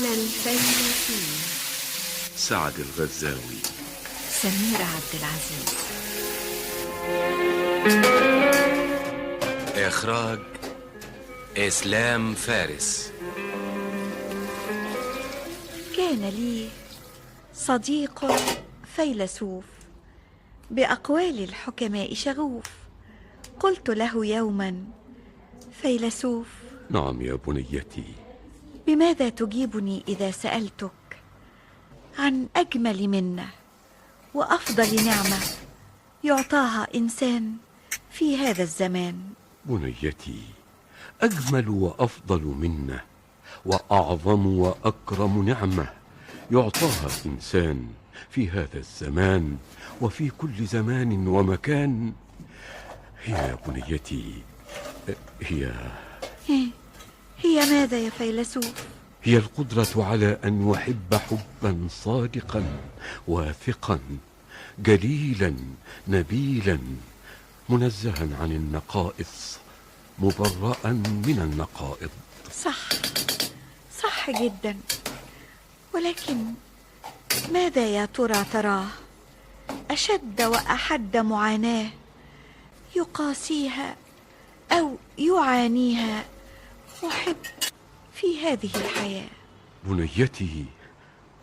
الفيلسوف سعد الغزاوي. سميرة عبد العزيز. إخراج إسلام فارس. كان لي صديق فيلسوف بأقوال الحكماء شغوف. قلت له يوما: فيلسوف، نعم يا بنيتي. بماذا تجيبني إذا سألتك عن أجمل منة وأفضل نعمة يعطاها إنسان في هذا الزمان؟ بنيتي، أجمل وأفضل منة وأعظم وأكرم نعمة يعطاها إنسان في هذا الزمان وفي كل زمان ومكان هي يا بنيتي، هي ماذا يا فيلسوف؟ هي القدرة على أن يحب حبا صادقا واثقا جليلا نبيلا منزها عن النقائص مبرأ من النقائض. صح جدا، ولكن ماذا يا ترى تراه أشد وأحد معاناة يقاسيها أو يعانيها محب في هذه الحياة؟ بنيتي،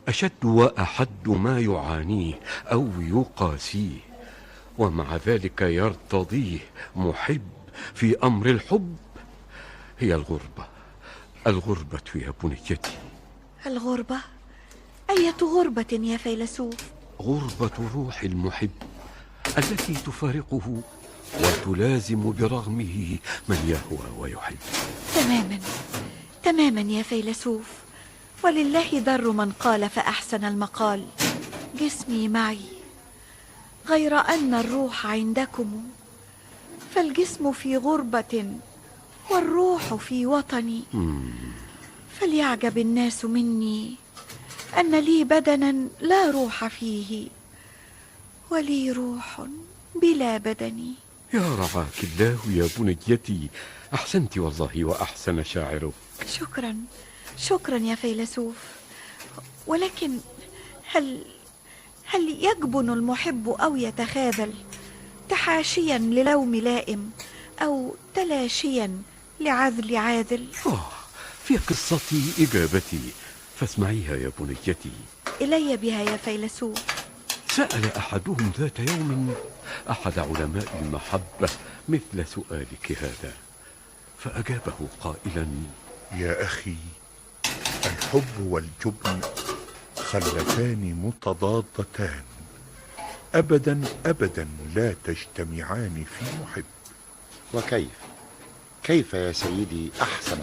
أشد وأحد ما يعانيه أو يقاسيه ومع ذلك يرتضيه محب في أمر الحب هي الغربة يا بنيتي. الغربة؟ أية غربة يا فيلسوف؟ غربة روح المحب التي تفارقه وتلازم برغمه من يهوى ويحب. تماما يا فيلسوف، ولله در من قال فأحسن المقال: جسمي معي غير أن الروح عندكم، فالجسم في غربة والروح في وطني. فليعجب الناس مني أن لي بدنا لا روح فيه ولي روح بلا بدني. يا رعاك الله يا بنيتي، أحسنت والله وأحسن شاعرك. شكرا يا فيلسوف، ولكن هل يجبن المحب أو يتخاذل تحاشيا للوم لائم أو تلاشيا لعذل عاذل؟ في قصتي إجابتي فاسمعيها يا بنيتي. إلي بها يا فيلسوف. سأل أحدهم ذات يوم أحد علماء المحبة مثل سؤالك هذا، فأجابه قائلا: يا أخي، الحب والجبن خلتان متضادتان أبدا أبدا لا تجتمعان في محب. وكيف يا سيدي أحسن